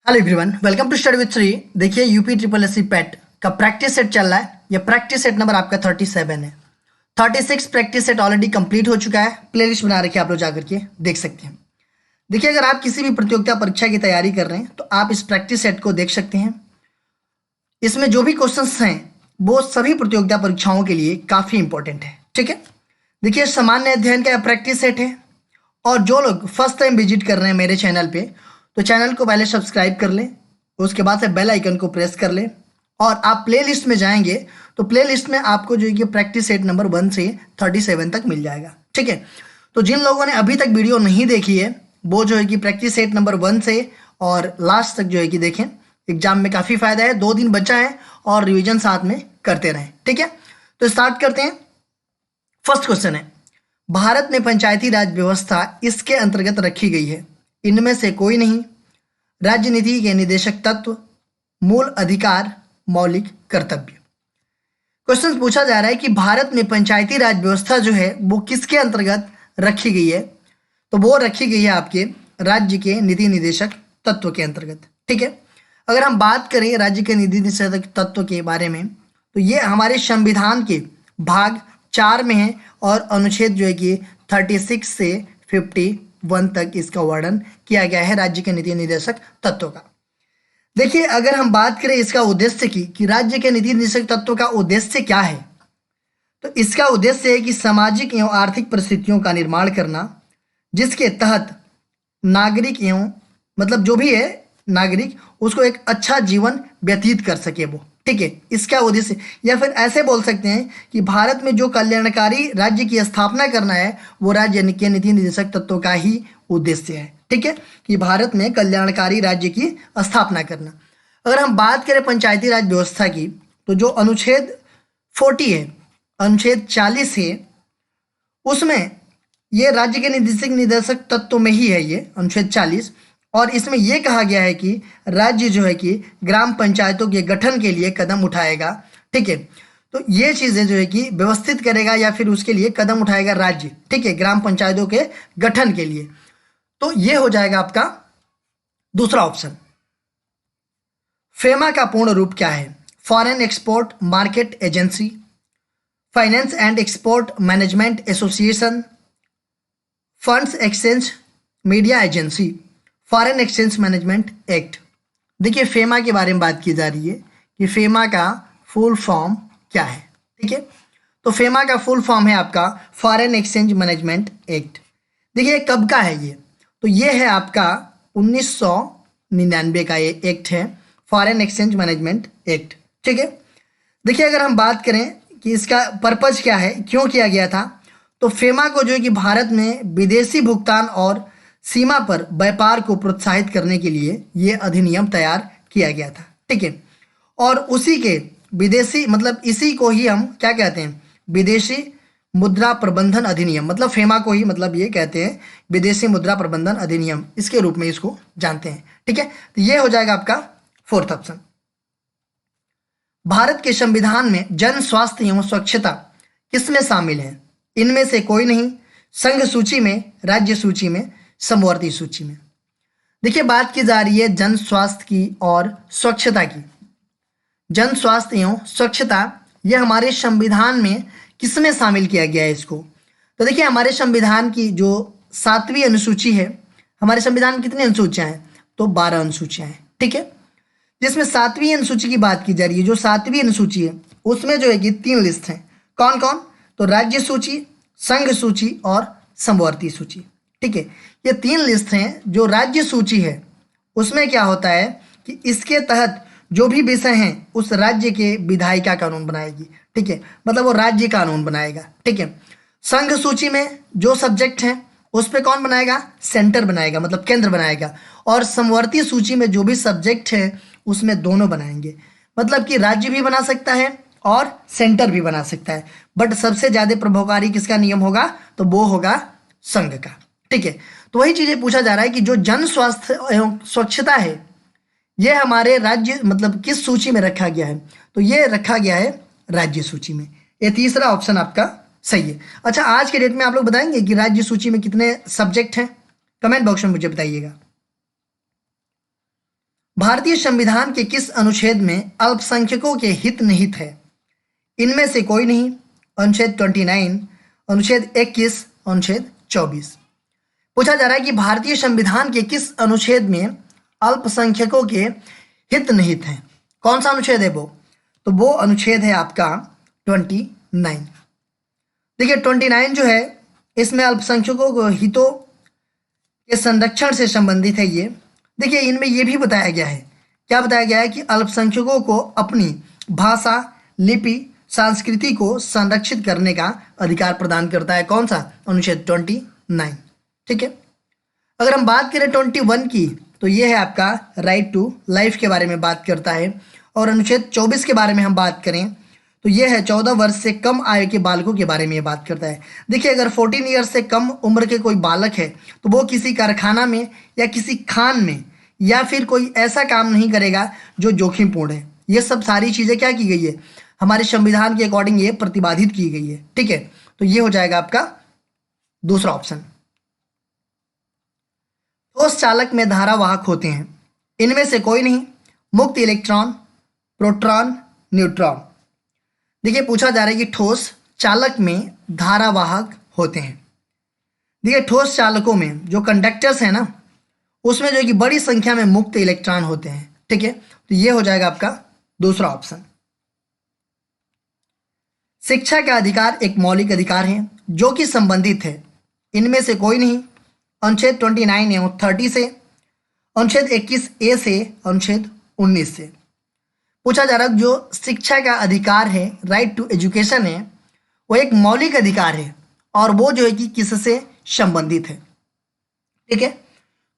Hello everyone, welcome to study with Shri. देखिए UP triple S C PET का practice set चल रहा है। ये प्रैक्टिस सेट नंबर आपका 37 है। 36 प्रैक्टिस सेट ऑलरेडी कंप्लीट हो चुका है। प्लेलिस्ट बना रखी है, आप लोग जाकर के देख सकते हैं। देखिए, अगर आप किसी भी प्रतियोगिता परीक्षा की तैयारी कर रहे हैं तो आप इस प्रैक्टिस सेट को देख सकते हैं। इसमें जो भी क्वेश्चंस हैं वो सभी प्रतियोगिता परीक्षाओं के लिए काफ़ी इंपॉर्टेंट है। ठीक है, देखिए सामान्य अध्ययन का प्रैक्टिस सेट है। और जो लोग फर्स्ट टाइम विजिट कर रहे हैं मेरे चैनल पे, तो चैनल को पहले सब्सक्राइब कर लें, उसके बाद से बेल आइकन को प्रेस कर लें और आप प्ले लिस्ट में जाएंगे तो प्ले लिस्ट में आपको जो है कि प्रैक्टिस सेट नंबर 1 से 37 तक मिल जाएगा। ठीक है, तो जिन लोगों ने अभी तक वीडियो नहीं देखी है वो जो है कि प्रैक्टिस सेट नंबर 1 से और लास्ट तक जो है कि देखें। एग्जाम में काफ़ी फायदा है, 2 दिन बचा है और रिविजन साथ में करते रहें। ठीक है, तो स्टार्ट करते हैं। फर्स्ट क्वेश्चन है, भारत में पंचायती राज व्यवस्था इसके अंतर्गत रखी गई है। इनमें से कोई नहीं। राज्य नीति के निदेशक तत्व, मूल अधिकार, मौलिक कर्तव्य। क्वेश्चन पूछा जा रहा है कि भारत में पंचायती राज व्यवस्था जो है वो किसके अंतर्गत रखी गई है। तो वो रखी गई है आपके राज्य के नीति निदेशक तत्व के अंतर्गत। ठीक है, अगर हम बात करें राज्य के नीति निदेशक तत्व के बारे में तो ये हमारे संविधान के भाग 4 में है और अनुच्छेद जो है कि 36 से 51 तक इसका वर्णन किया गया है राज्य के नीति निर्देशक तत्व का। देखिए, अगर हम बात करें इसका उद्देश्य की कि राज्य के नीति निर्देशक तत्व का उद्देश्य क्या है, तो इसका उद्देश्य है कि सामाजिक एवं आर्थिक परिस्थितियों का निर्माण करना जिसके तहत नागरिक एवं मतलब जो भी है नागरिक उसको एक अच्छा जीवन व्यतीत कर सके वो। ठीक है, इसका उद्देश्य, या फिर ऐसे बोल सकते हैं कि भारत में जो कल्याणकारी राज्य की स्थापना करना है वो राज्य के नीति निर्देशक तत्व का ही उद्देश्य है। ठीक है, कि भारत में कल्याणकारी राज्य की स्थापना करना। अगर हम बात करें पंचायती राज व्यवस्था की तो जो अनुच्छेद 40 है, अनुच्छेद 40 है, उसमें ये राज्य के निर्देशक तत्व में ही है ये अनुच्छेद 40। और इसमें यह कहा गया है कि राज्य जो है कि ग्राम पंचायतों के गठन के लिए कदम उठाएगा। ठीक है, तो ये चीज़ें जो है कि व्यवस्थित करेगा या फिर उसके लिए कदम उठाएगा राज्य। ठीक है, ग्राम पंचायतों के गठन के लिए। तो ये हो जाएगा आपका दूसरा ऑप्शन। फेमा का पूर्ण रूप क्या है? Foreign export market agency, finance and export management association, funds exchange media agency, foreign exchange management act. देखिए, फेमा के बारे में बात की जा रही है कि फेमा का फुल फॉर्म क्या है। ठीक है, तो फेमा का फुल फॉर्म है आपका फॉरेन एक्सचेंज मैनेजमेंट एक्ट। देखिए, कब का है ये? तो ये है आपका 1999 का ये एक्ट है, फॉरेन एक्सचेंज मैनेजमेंट एक्ट। ठीक है, देखिए अगर हम बात करें कि इसका पर्पज क्या है, क्यों किया गया था, तो फेमा को जो है कि भारत में विदेशी भुगतान और सीमा पर व्यापार को प्रोत्साहित करने के लिए ये अधिनियम तैयार किया गया था। ठीक है, और उसी के विदेशी मतलब इसी को ही हम क्या कहते हैं, विदेशी मुद्रा प्रबंधन अधिनियम, मतलब फेमा को ही मतलब ये कहते हैं विदेशी मुद्रा प्रबंधन अधिनियम, इसके रूप में इसको जानते हैं। ठीक है, तो ये हो जाएगा आपका फोर्थ ऑप्शन। भारत के संविधान में जन स्वास्थ्य एवं स्वच्छता किसमें शामिल है? इनमें से कोई नहीं। संघ सूची में, राज्य सूची में, समवर्ती सूची में। देखिए, बात की जा रही है जन स्वास्थ्य की और स्वच्छता की। जन स्वास्थ्य एवं स्वच्छता यह हमारे संविधान में किसमें शामिल किया गया है इसको? तो देखिए, हमारे संविधान की जो 7वीं अनुसूची है, हमारे संविधान में कितनी अनुसूचियां हैं? तो 12 अनुसूचियां हैं। ठीक है, जिसमें 7वीं अनुसूची की बात की जा रही है। जो 7वीं अनुसूची है उसमें जो है कि 3 लिस्ट हैं। कौन कौन? तो राज्य सूची, संघ सूची और समवर्ती सूची। ठीक है, ये 3 लिस्ट हैं। जो राज्य सूची है उसमें क्या होता है कि इसके तहत जो भी विषय हैं उस राज्य के विधायिका कानून बनाएगी। ठीक है, मतलब वो राज्य कानून बनाएगा। ठीक है, संघ सूची में जो सब्जेक्ट हैं उस पे कौन बनाएगा? सेंटर बनाएगा, मतलब केंद्र बनाएगा। और समवर्ती सूची में जो भी सब्जेक्ट है उसमें दोनों बनाएंगे, मतलब कि राज्य भी बना सकता है और सेंटर भी बना सकता है। बट सबसे ज़्यादा प्रभावकारी किसका नियम होगा? तो वो होगा संघ का। ठीक है, तो वही चीज़ें पूछा जा रहा है कि जो जन स्वास्थ्य एवं स्वच्छता है ये हमारे राज्य मतलब किस सूची में रखा गया है? तो ये रखा गया है राज्य सूची में। ये तीसरा ऑप्शन आपका सही है। अच्छा, आज के डेट में आप लोग बताएंगे कि राज्य सूची में कितने सब्जेक्ट हैं? कमेंट बॉक्स में मुझे बताइएगा। भारतीय संविधान के किस अनुच्छेद में अल्पसंख्यकों के हित निहित है? इनमें से कोई नहीं। अनुच्छेद 29, अनुच्छेद 21, अनुच्छेद 24। पूछा जा रहा है कि भारतीय संविधान के किस अनुच्छेद में अल्पसंख्यकों के हित निहित हैं। कौन सा अनुच्छेद है वो? तो वो अनुच्छेद है आपका 29। देखिए 29 जो है इसमें अल्पसंख्यकों को हितों के संरक्षण से संबंधित है। ये देखिए इनमें ये भी बताया गया है, क्या बताया गया है कि अल्पसंख्यकों को अपनी भाषा, लिपि, संस्कृति को संरक्षित करने का अधिकार प्रदान करता है। कौन सा? अनुच्छेद 29। ठीक है। अगर हम बात करें 21 की तो ये है आपका राइट टू लाइफ के बारे में बात करता है। और अनुच्छेद 24 के बारे में हम बात करें तो ये है 14 वर्ष से कम आयु के बालकों के बारे में ये बात करता है। देखिए अगर 14 ईयर्स से कम उम्र के कोई बालक है तो वो किसी कारखाना में या किसी खान में या फिर कोई ऐसा काम नहीं करेगा जो जोखिमपूर्ण है। ये सब सारी चीज़ें क्या की गई है? हमारे संविधान के अकॉर्डिंग ये प्रतिपादित की गई है। ठीक है, तो ये हो जाएगा आपका दूसरा ऑप्शन। ठोस चालक में धारावाहक होते हैं। इनमें से कोई नहीं। मुक्त इलेक्ट्रॉन, प्रोटॉन, न्यूट्रॉन। देखिए पूछा जा रहा है कि ठोस चालक में धारावाहक होते हैं। देखिए ठोस चालकों में जो कंडक्टर्स हैं ना उसमें जो है कि बड़ी संख्या में मुक्त इलेक्ट्रॉन होते हैं। ठीक है, तो ये हो जाएगा आपका दूसरा ऑप्शन। शिक्षा का अधिकार एक मौलिक अधिकार है जो कि संबंधित है। इनमें से कोई नहीं। अनुच्छेद 29 एवं 30 से, अनुच्छेद 21A से, अनुच्छेद 19 से। पूछा जा रहा है जो शिक्षा का अधिकार है, राइट टू एजुकेशन है, वो एक मौलिक अधिकार है और वो जो है कि किससे संबंधित है। ठीक है,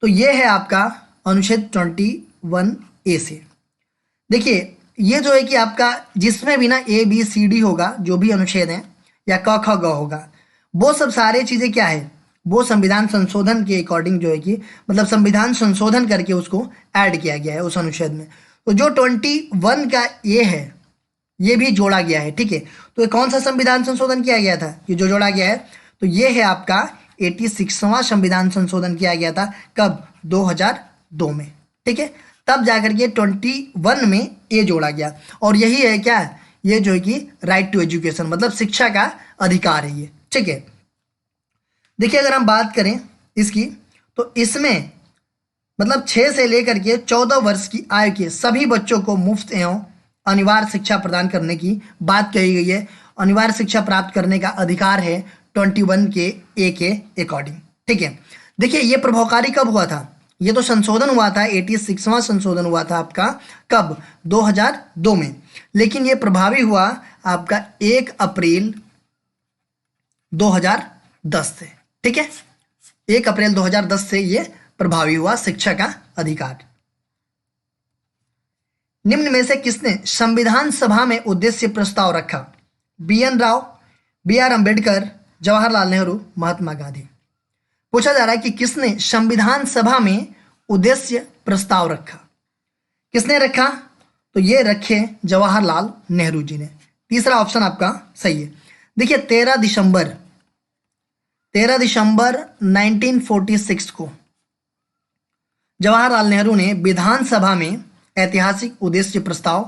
तो ये है आपका अनुच्छेद 21A से। देखिए ये जो है कि आपका जिसमें भी ना ABCD होगा, जो भी अनुच्छेद है, या क ख ग होगा, वो सब सारे चीज़ें क्या है, वो संविधान संशोधन के अकॉर्डिंग जो है कि मतलब संविधान संशोधन करके उसको ऐड किया गया है उस अनुच्छेद में। तो जो 21 का ये है ये भी जोड़ा गया है। ठीक है, तो ये कौन सा संविधान संशोधन किया गया था? ये जो जोड़ा गया है तो ये है आपका 86वां संविधान संशोधन किया गया था। कब? 2002 में। ठीक है, तब जाकर के 21 में ये जोड़ा गया और यही है क्या, ये जो है कि राइट टू एजुकेशन मतलब शिक्षा का अधिकार है ये। ठीक है, देखिए अगर हम बात करें इसकी तो इसमें मतलब 6 से लेकर के 14 वर्ष की आयु के सभी बच्चों को मुफ्त एवं अनिवार्य शिक्षा प्रदान करने की बात कही गई है। अनिवार्य शिक्षा प्राप्त करने का अधिकार है 21 के ए के अकॉर्डिंग। ठीक है, देखिए ये प्रभावकारी कब हुआ था? ये तो संशोधन हुआ था, 86वां संशोधन हुआ था आपका कब? 2002 में। लेकिन ये प्रभावी हुआ आपका 1 अप्रैल 2010 से। ठीक है, 1 अप्रैल 2010 से ये प्रभावी हुआ शिक्षा का अधिकार। निम्न में से किसने संविधान सभा में उद्देश्य प्रस्ताव रखा? BN Rao, BR Ambedkar, Jawaharlal Nehru, Mahatma Gandhi. पूछा जा रहा है कि किसने संविधान सभा में उद्देश्य प्रस्ताव रखा? किसने रखा? तो ये रखे जवाहरलाल नेहरू जी ने। तीसरा ऑप्शन आपका सही है। देखिए 13 दिसंबर 1946 को जवाहरलाल नेहरू ने विधानसभा में ऐतिहासिक उद्देश्य प्रस्ताव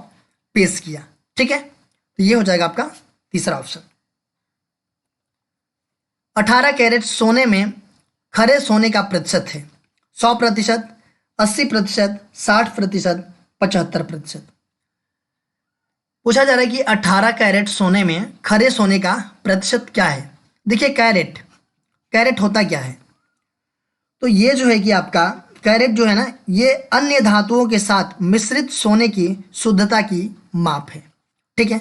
पेश किया। ठीक है, तो ये हो जाएगा आपका तीसरा ऑप्शन। 18 कैरेट सोने में खरे सोने का प्रतिशत है 100%, 80%, 60%, 75%। पूछा जा रहा है कि 18 कैरेट सोने में खरे सोने का प्रतिशत क्या है? देखिए कैरेट होता क्या है? तो ये जो है कि आपका कैरेट जो है ना ये अन्य धातुओं के साथ मिश्रित सोने की शुद्धता की माप है। ठीक है,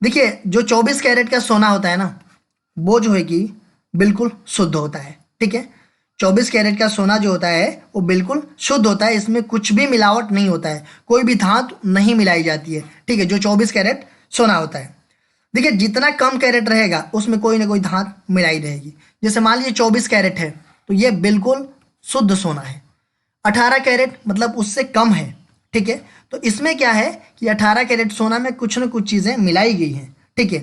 देखिए जो 24 कैरेट का सोना होता है ना वो जो है कि बिल्कुल शुद्ध होता है। ठीक है, 24 कैरेट का सोना जो होता है वो बिल्कुल शुद्ध होता है, इसमें कुछ भी मिलावट नहीं होता है, कोई भी धातु नहीं मिलाई जाती है। ठीक है, जो 24 कैरेट सोना होता है। देखिए जितना कम कैरेट रहेगा उसमें कोई ना कोई धातु मिलाई रहेगी। जैसे मान लीजिए 24 कैरेट है तो ये बिल्कुल शुद्ध सोना है। 18 कैरेट मतलब उससे कम है। ठीक है, तो इसमें क्या है कि 18 कैरेट सोना में कुछ न कुछ चीज़ें मिलाई गई हैं। ठीक है,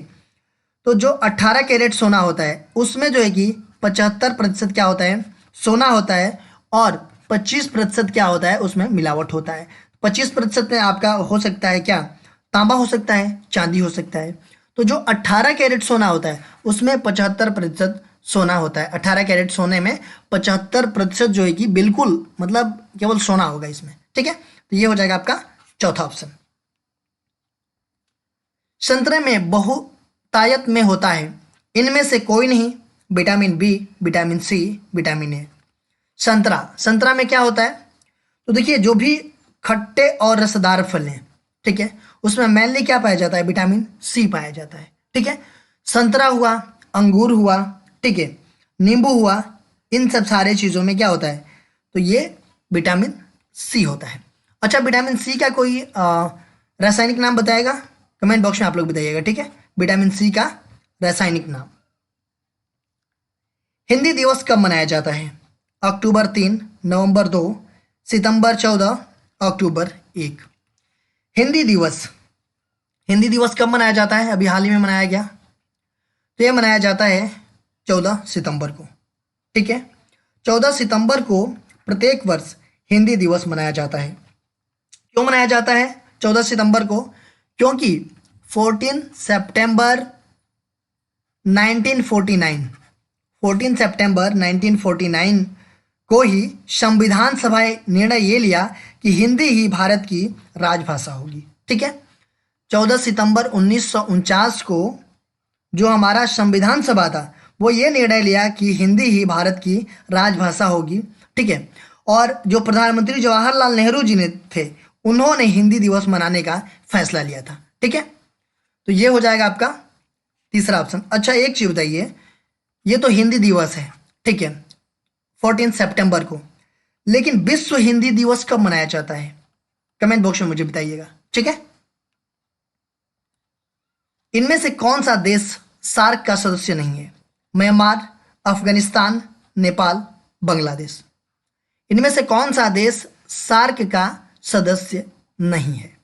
तो जो 18 कैरेट सोना होता है उसमें जो है कि 75% क्या होता है? सोना होता है और 25% क्या होता है? उसमें मिलावट होता है। 25% में आपका हो सकता है क्या, तांबा हो सकता है, चांदी हो सकता है। तो जो 18 कैरेट सोना होता है उसमें 75% सोना होता है। 18 कैरेट सोने में 75% जो है कि बिल्कुल मतलब केवल सोना होगा इसमें, ठीक है। तो ये हो जाएगा आपका चौथा ऑप्शन। संतरे में बहुतायत में होता है, इनमें से कोई नहीं। Vitamin B, vitamin C, vitamin A. संतरा, संतरा में क्या होता है, तो देखिए जो भी खट्टे और रसदार फल हैं, ठीक है, उसमें मेनली क्या पाया जाता है, विटामिन सी पाया जाता है, ठीक है। संतरा हुआ, अंगूर हुआ, ठीक है, नींबू हुआ, इन सब सारे चीज़ों में क्या होता है, तो ये विटामिन सी होता है। अच्छा, विटामिन सी का कोई रासायनिक नाम बताएगा, कमेंट बॉक्स में आप लोग बताइएगा, ठीक है, विटामिन सी का रासायनिक नाम। हिंदी दिवस कब मनाया जाता है? अक्टूबर 3, नवंबर 2, सितंबर 14, अक्टूबर 1। हिंदी दिवस, हिंदी दिवस कब मनाया जाता है? अभी हाल ही में मनाया गया, तो ये मनाया जाता है 14 सितंबर को, ठीक है। 14 सितंबर को प्रत्येक वर्ष हिंदी दिवस मनाया जाता है। क्यों मनाया जाता है 14 सितंबर को? क्योंकि 14 सितंबर 1949, 14 सितंबर 1949 को ही संविधान सभा ने निर्णय ये लिया कि हिंदी ही भारत की राजभाषा होगी, ठीक है। 14 सितंबर 1949 को जो हमारा संविधान सभा था वो ये निर्णय लिया कि हिंदी ही भारत की राजभाषा होगी, ठीक है। और जो प्रधानमंत्री जवाहरलाल नेहरू जी ने थे उन्होंने हिंदी दिवस मनाने का फैसला लिया था, ठीक है। तो ये हो जाएगा आपका तीसरा ऑप्शन। अच्छा, एक चीज़ बताइए, ये तो हिंदी दिवस है, ठीक है, 14 सितंबर को, लेकिन विश्व हिंदी दिवस कब मनाया जाता है? कमेंट बॉक्स में मुझे बताइएगा, ठीक है। इनमें से कौन सा देश सार्क का सदस्य नहीं है? म्यांमार, अफगानिस्तान, नेपाल, बांग्लादेश। इनमें से कौन सा देश सार्क का सदस्य नहीं है,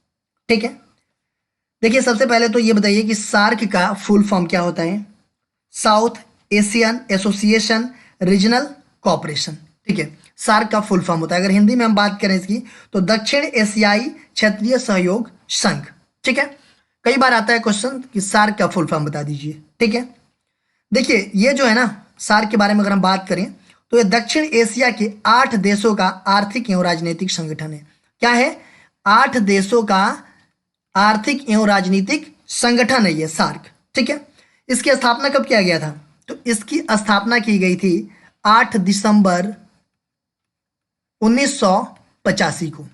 ठीक है। देखिए, सबसे पहले तो ये बताइए कि सार्क का फुल फॉर्म क्या होता है? South Asian association regional cooperation, ठीक है, सार्क का फुल फॉर्म होता है। अगर हिंदी में हम बात करें इसकी तो दक्षिण एशियाई क्षेत्रीय सहयोग संघ, ठीक है। कई बार आता है क्वेश्चन कि सार्क का फुल फॉर्म बता दीजिए, ठीक है। देखिए, ये जो है ना, सार्क के बारे में अगर हम बात करें तो ये दक्षिण एशिया के 8 देशों का आर्थिक एवं राजनीतिक संगठन है। क्या है? 8 देशों का आर्थिक एवं राजनीतिक संगठन है ये सार्क, ठीक है। इसकी स्थापना कब किया गया था? तो इसकी स्थापना की गई थी 8 दिसंबर 1985 को।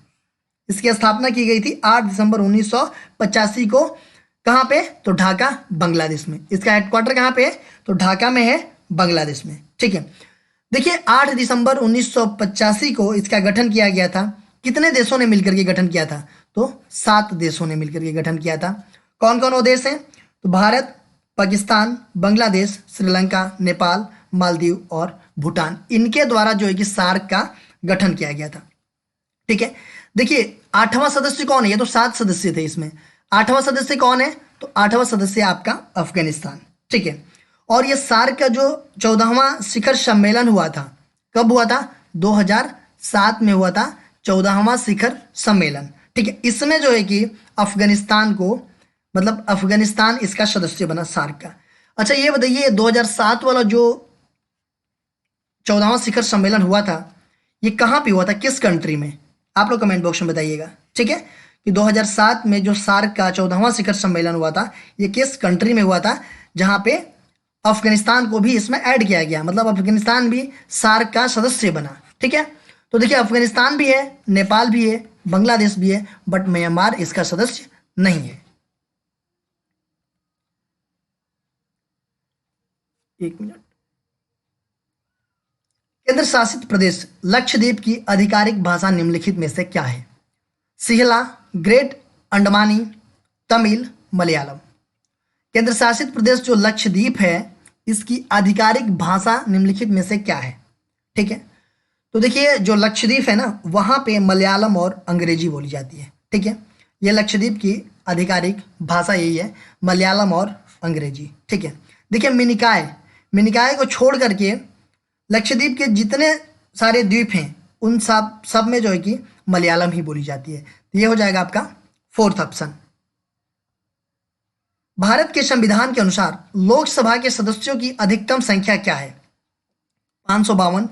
इसकी स्थापना की गई थी 8 दिसंबर 1985 को। कहाँ पे? तो ढाका, बांग्लादेश में। इसका हेडक्वार्टर कहाँ पे है? तो ढाका में है, बांग्लादेश में, ठीक है। देखिए, 8 दिसंबर 1985 को इसका गठन किया गया था। कितने देशों ने मिलकर के गठन किया था? तो 7 देशों ने मिलकर के गठन किया था। कौन कौन वो देश हैं? तो भारत, पाकिस्तान, बांग्लादेश, श्रीलंका, नेपाल, मालदीव और भूटान। इनके द्वारा जो है कि सार्क का गठन किया गया था, ठीक है। देखिए, 8वां सदस्य कौन है? ये तो 7 सदस्य थे, इसमें 8वां सदस्य कौन है? तो 8वां सदस्य आपका अफगानिस्तान, ठीक है। और ये सार्क का जो 14वां शिखर सम्मेलन हुआ था, कब हुआ था? 2007 में हुआ था 14वां शिखर सम्मेलन, ठीक है। इसमें जो है कि अफगानिस्तान को, मतलब अफगानिस्तान इसका सदस्य बना सार्क का। अच्छा, ये बताइए 2007 वाला जो 14वां शिखर सम्मेलन हुआ था ये कहाँ पे हुआ था, किस कंट्री में? आप लोग कमेंट बॉक्स में बताइएगा, ठीक है, कि 2007 में जो सार्क का 14वां शिखर सम्मेलन हुआ था ये किस कंट्री में हुआ था, जहाँ पे अफगानिस्तान को भी इसमें ऐड किया गया, मतलब अफगानिस्तान भी सार्क का सदस्य बना, ठीक है। तो देखिए, अफगानिस्तान भी है, नेपाल भी है, बांग्लादेश भी है, बट म्यांमार इसका सदस्य नहीं है। एक मिनट। केंद्र शासित प्रदेश लक्षद्वीप की आधिकारिक भाषा निम्नलिखित में से क्या है? सिहला, ग्रेट अंडमानी, तमिल, मलयालम। केंद्र शासित प्रदेश जो लक्षद्वीप है इसकी आधिकारिक भाषा निम्नलिखित में से क्या है, ठीक है। तो देखिए, जो लक्षद्वीप है ना वहाँ पे मलयालम और अंग्रेजी बोली जाती है, ठीक है। ये लक्षद्वीप की आधिकारिक भाषा यही है, मलयालम और अंग्रेजी, ठीक है। देखिए, मिनिकाय को छोड़ करके लक्षद्वीप के जितने सारे द्वीप हैं उन सब में जो है कि मलयालम ही बोली जाती है। तो ये हो जाएगा आपका फोर्थ ऑप्शन। भारत के संविधान के अनुसार लोकसभा के सदस्यों की अधिकतम संख्या क्या है? 552,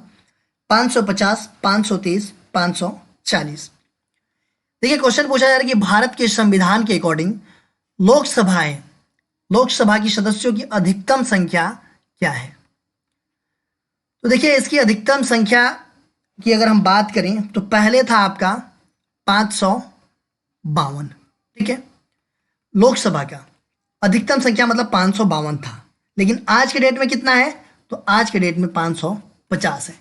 550, 530, 540। देखिए क्वेश्चन पूछा जा रहा है कि भारत के संविधान के अकॉर्डिंग लोकसभा की सदस्यों की अधिकतम संख्या क्या है? तो देखिए इसकी अधिकतम संख्या की अगर हम बात करें तो पहले था आपका 552, ठीक है, लोकसभा का अधिकतम संख्या मतलब 552 था, लेकिन आज के डेट में कितना है? तो आज के डेट में 550 है।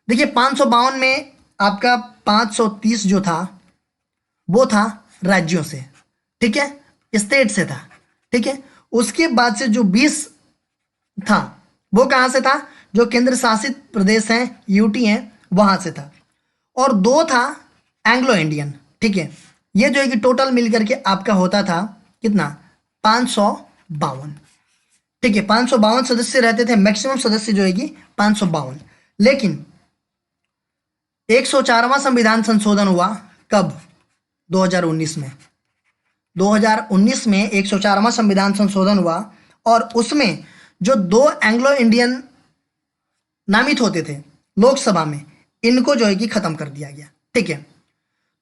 देखिए 552 में आपका 530 जो था वो था राज्यों से, ठीक है, स्टेट से था, ठीक है। उसके बाद से जो 20 था वो कहाँ से था? जो केंद्र शासित प्रदेश हैं, यूटी हैं, वहां से था। और 2 था एंग्लो इंडियन, ठीक है। ये जो है कि टोटल मिलकर के आपका होता था कितना? 552, ठीक है। 552 सदस्य रहते थे, मैक्सिमम सदस्य जो है कि 552। लेकिन 104वां संविधान संशोधन हुआ कब? 2019 में। 2019 में 104वां संविधान संशोधन हुआ और उसमें जो 2 एंग्लो इंडियन नामित होते थे लोकसभा में, इनको जो है कि खत्म कर दिया गया, ठीक है।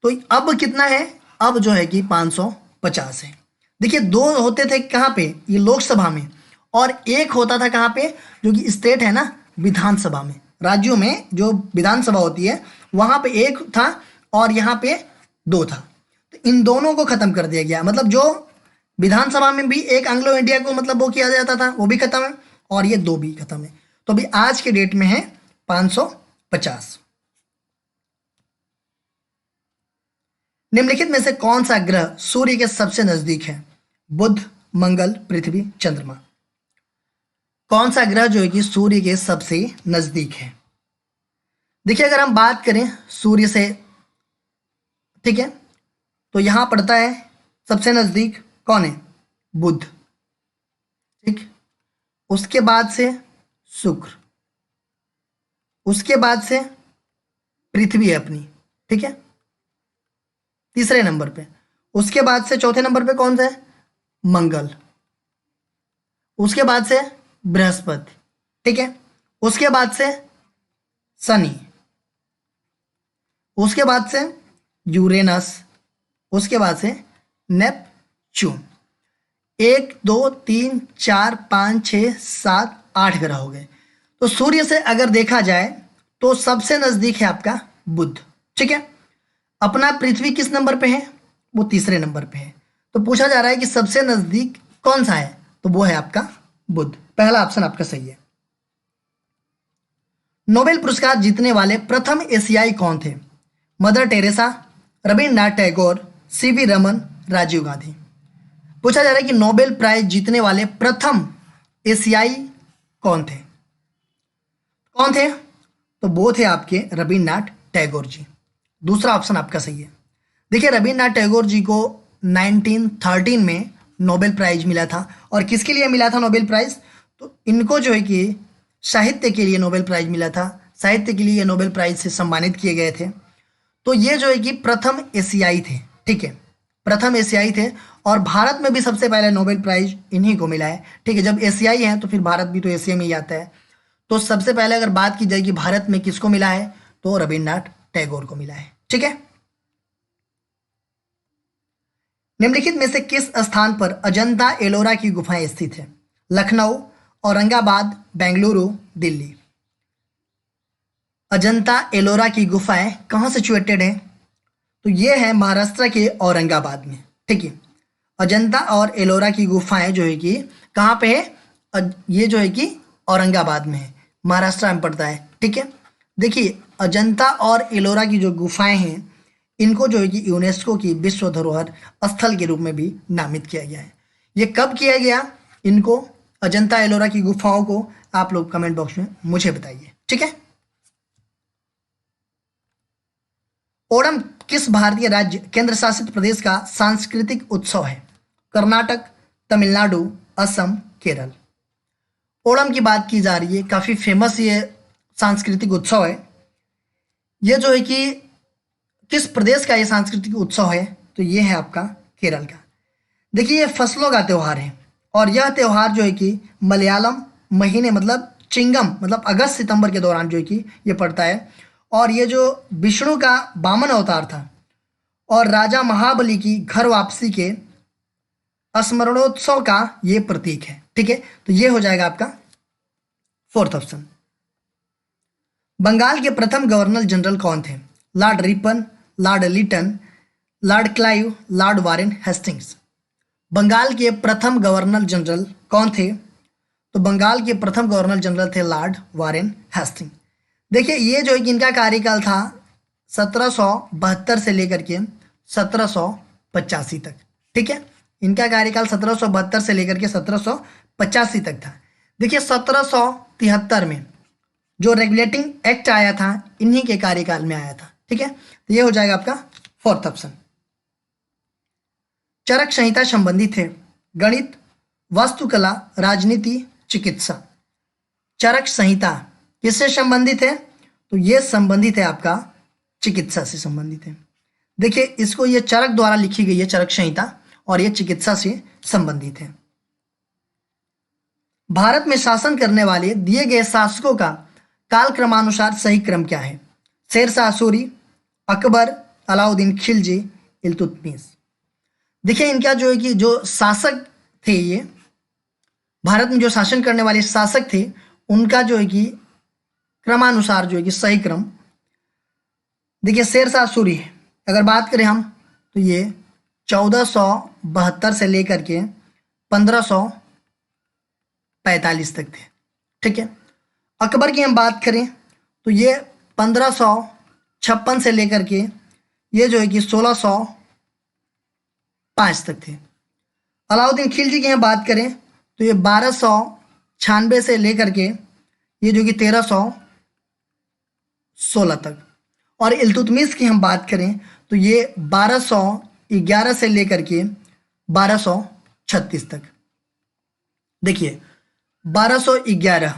तो अब कितना है? अब जो है कि 550 है। देखिए 2 होते थे कहाँ पे? ये लोकसभा में, और 1 होता था कहाँ पे? जो कि स्टेट है ना, विधानसभा में। राज्यों में जो विधानसभा होती है वहां पे 1 था और यहाँ पे 2 था। तो इन दोनों को खत्म कर दिया गया। मतलब जो विधानसभा में भी एक एंग्लो इंडिया को मतलब वो किया जाता था, वो भी खत्म है, और ये 2 भी खत्म है। तो अभी आज के डेट में है 550। निम्नलिखित में से कौन सा ग्रह सूर्य के सबसे नजदीक है? बुध, मंगल, पृथ्वी, चंद्रमा। कौन सा ग्रह जो है कि सूर्य के सबसे नजदीक है? देखिए अगर हम बात करें सूर्य से, ठीक है, तो यहां पड़ता है सबसे नजदीक कौन है? बुध, ठीक। उसके बाद से शुक्र, उसके बाद से पृथ्वी है अपनी, ठीक है, तीसरे नंबर पे। उसके बाद से चौथे नंबर पे कौन सा है? मंगल। उसके बाद से बृहस्पति, ठीक है। उसके बाद से शनि, उसके बाद से यूरेनस, उसके बाद से नेपच्यून। 1 2 3 4 5 6 7 8 ग्रह हो गए। तो सूर्य से अगर देखा जाए तो सबसे नजदीक है आपका बुध, ठीक है। अपना पृथ्वी किस नंबर पे है? वो तीसरे नंबर पे है। तो पूछा जा रहा है कि सबसे नजदीक कौन सा है? तो वो है आपका बुध। पहला ऑप्शन आपका सही है। नोबेल पुरस्कार जीतने वाले प्रथम एशियाई कौन थे? Mother Teresa, Rabindranath Tagore, C V Raman, Rajiv Gandhi. पूछा जा रहा है कि नोबेल प्राइज जीतने वाले प्रथम एशियाई कौन थे? कौन थे? तो वो थे आपके रविन्द्रनाथ टैगोर जी। दूसरा ऑप्शन आपका सही है। देखिए रविन्द्रनाथ टैगोर जी को 1913 में नोबेल प्राइज मिला था। और किसके लिए मिला था नोबेल प्राइज? तो इनको जो है कि साहित्य के लिए नोबेल प्राइज मिला था। साहित्य के लिए नोबेल प्राइज से सम्मानित किए गए थे। तो ये जो है कि प्रथम एशियाई थे, ठीक है, प्रथम एशियाई थे। और भारत में भी सबसे पहले नोबेल प्राइज इन्हीं को मिला है, ठीक है। जब एशियाई हैं तो फिर भारत भी तो एशिया में ही आता है। तो सबसे पहले अगर बात की जाए कि भारत में किसको मिला है, तो रविन्द्रनाथ टैगोर को मिला है, ठीक है। निम्नलिखित में से किस स्थान पर अजंता एलोरा की गुफाएं स्थित है? लखनऊ, औरंगाबाद, बेंगलुरु, दिल्ली। अजंता एलोरा की गुफाएं कहाँ सिचुएटेड है? तो ये है महाराष्ट्र के औरंगाबाद में, ठीक है। अजंता और एलोरा की गुफाएं जो है कि कहाँ पे है? ये जो है कि औरंगाबाद में है, महाराष्ट्र में पड़ता है, ठीक है। देखिए अजंता और एलोरा की जो गुफाएं हैं इनको जो है कि यूनेस्को की विश्व धरोहर स्थल के रूप में भी नामित किया गया है। ये कब किया गया इनको, अजंता एलोरा की गुफाओं को? आप लोग कमेंट बॉक्स में मुझे बताइए, ठीक है। ओणम किस भारतीय राज्य केंद्र शासित प्रदेश का सांस्कृतिक उत्सव है? कर्नाटक, तमिलनाडु, असम, केरल। ओणम की बात की जा रही है, काफी फेमस ये सांस्कृतिक उत्सव है। ये जो है कि किस प्रदेश का ये सांस्कृतिक उत्सव है? तो ये है आपका केरल का। देखिए ये फसलों का त्यौहार है और यह त्यौहार जो है कि मलयालम महीने मतलब चिंगम मतलब अगस्त सितंबर के दौरान जो है कि ये पड़ता है। और ये जो विष्णु का वामन अवतार था और राजा महाबली की घर वापसी के स्मरणोत्सव का ये प्रतीक है। ठीक है, तो ये हो जाएगा आपका फोर्थ ऑप्शन। बंगाल के प्रथम गवर्नर जनरल कौन थे? Lord Ripon, Lord Lytton, Lord Clive, Lord Warren Hastings. Bengal के प्रथम गवर्नर जनरल कौन थे? तो बंगाल के प्रथम गवर्नर जनरल थे लॉर्ड वारेन हेस्टिंग। देखिए ये जो है कि इनका कार्यकाल था 1772 से लेकर के 1785 तक। ठीक है, इनका कार्यकाल 1772 से लेकर के 1785 तक था। देखिए 1773 में जो रेगुलेटिंग एक्ट आया था इन्हीं के कार्यकाल में आया था। ठीक है, तो ये हो जाएगा आपका फोर्थ ऑप्शन। चरक संहिता संबंधित है गणित, वास्तुकला, राजनीति, चिकित्सा। चरक संहिता किससे संबंधित है? तो ये संबंधित है आपका चिकित्सा से संबंधित है। देखिए इसको ये चरक द्वारा लिखी गई है चरक संहिता और ये चिकित्सा से संबंधित है। भारत में शासन करने वाले दिए गए शासकों का काल क्रमानुसार सही क्रम क्या है? शेरशाह सूरी, अकबर, अलाउद्दीन खिलजी, इल्तुतमिश। देखिए इनका जो है कि जो शासक थे, ये भारत में जो शासन करने वाले शासक थे उनका जो है कि क्रमानुसार जो है कि सही क्रम, देखिए शेरशाह सूरी अगर बात करें हम तो ये 1472 से लेकर के 1545 तक थे। ठीक है, अकबर की हम बात करें तो ये 1556 से लेकर के ये जो है कि 1605 तक थे। अलाउद्दीन खिलजी की हम बात करें तो ये 1296 से लेकर के ये जो कि 1316 तक। और इल्तुतमिश की हम बात करें तो ये 1211 से लेकर के 1236 तक। देखिए 1211,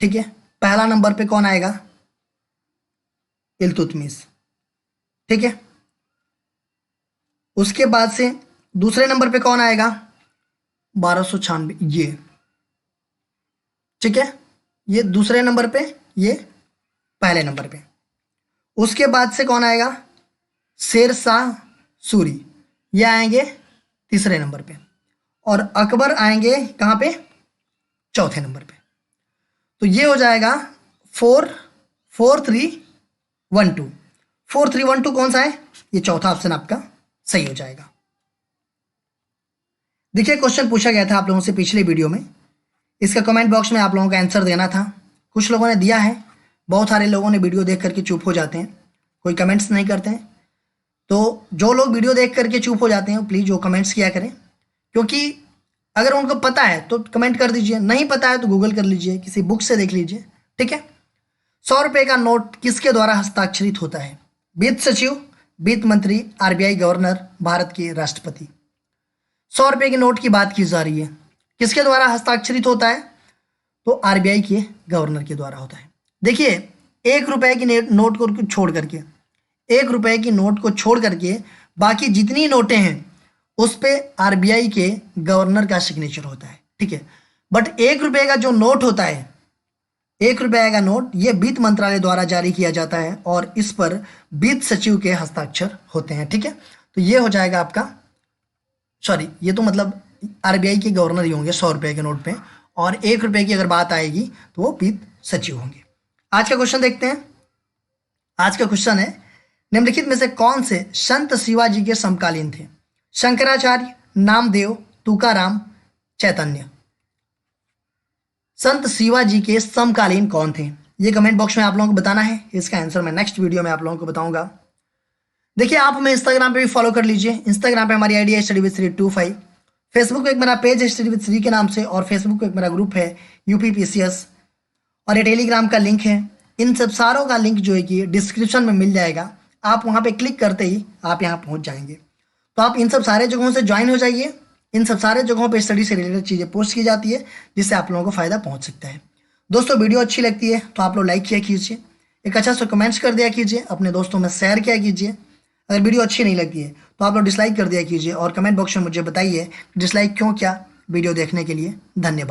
ठीक है, पहला नंबर पे कौन आएगा? इल्तुतमिश। ठीक है, उसके बाद से दूसरे नंबर पे कौन आएगा? 1296 ये। ठीक है, ये दूसरे नंबर पे, ये पहले नंबर पे। उसके बाद से कौन आएगा? शेरशाह सूरी, ये आएंगे तीसरे नंबर पे और अकबर आएंगे कहाँ पे? चौथे नंबर पे। तो ये हो जाएगा 4312। 4312 कौन सा है? ये चौथा ऑप्शन आपका सही हो जाएगा। देखिए क्वेश्चन पूछा गया था आप लोगों से पिछले वीडियो में, इसका कमेंट बॉक्स में आप लोगों का आंसर देना था। कुछ लोगों ने दिया है, बहुत सारे लोगों ने वीडियो देख करके चुप हो जाते हैं, कोई कमेंट्स नहीं करते हैं। तो जो लोग वीडियो देख करके चुप हो जाते हैं प्लीज़ वो कमेंट्स किया करें, क्योंकि अगर उनको पता है तो कमेंट कर दीजिए, नहीं पता है तो गूगल कर लीजिए, किसी बुक से देख लीजिए। ठीक है, 100 रुपये का नोट किसके द्वारा हस्ताक्षरित होता है? वित्त सचिव, वित्त मंत्री, आरबीआई गवर्नर, भारत के राष्ट्रपति। 100 रुपये के नोट की बात की जा रही है, किसके द्वारा हस्ताक्षरित होता है? तो आरबीआई के गवर्नर के द्वारा होता है। देखिए 1 रुपये की नोट को छोड़ करके, 1 रुपये की नोट को छोड़ करके बाकी जितनी नोटें हैं उस पे आरबीआई के गवर्नर का सिग्नेचर होता है। ठीक है, बट 1 रुपये का जो नोट होता है, 1 रुपये का नोट, ये वित्त मंत्रालय द्वारा जारी किया जाता है और इस पर वित्त सचिव के हस्ताक्षर होते हैं। ठीक है, तो ये हो जाएगा आपका, सॉरी ये तो मतलब आरबीआई के गवर्नर ही होंगे 100 रुपये के नोट पे, और 1 रुपये की अगर बात आएगी तो वो वित्त सचिव होंगे। आज का क्वेश्चन देखते हैं। आज का क्वेश्चन है, निम्नलिखित में से कौन से संत शिवाजी के समकालीन थे? शंकराचार्य, नामदेव, तुकाराम, चैतन्य। संत शिवाजी के समकालीन कौन थे? ये कमेंट बॉक्स में आप लोगों को बताना है, इसका आंसर मैं नेक्स्ट वीडियो में आप लोगों को बताऊंगा। देखिए आप हमें इंस्टाग्राम पे भी फॉलो कर लीजिए, इंस्टाग्राम पे हमारी आईडी है स्टडी विद श्री 25। फेसबुक पे एक मेरा पेज है स्टडी विद श्री के नाम से, और फेसबुक पे एक मेरा ग्रुप है यूपीपीसीएस, और ये टेलीग्राम का लिंक है। इन सब सारों का लिंक जो है कि डिस्क्रिप्शन में मिल जाएगा, आप वहाँ पे क्लिक करते ही आप यहाँ पहुँच जाएंगे। तो आप इन सब सारे जगहों से ज्वाइन हो जाइए, इन सब सारे जगहों पे स्टडी से रिलेटेड चीज़ें पोस्ट की जाती है जिससे आप लोगों को फ़ायदा पहुँच सकता है। दोस्तों वीडियो अच्छी लगती है तो आप लोग लाइक किया कीजिए, एक अच्छा सा कमेंट्स कर दिया कीजिए, अपने दोस्तों में शेयर किया कीजिए। अगर वीडियो अच्छी नहीं लगती है तो आप लोग डिसलाइक कर दिया कीजिए और कमेंट बॉक्स में मुझे बताइए डिसलाइक क्यों किया। वीडियो देखने के लिए धन्यवाद।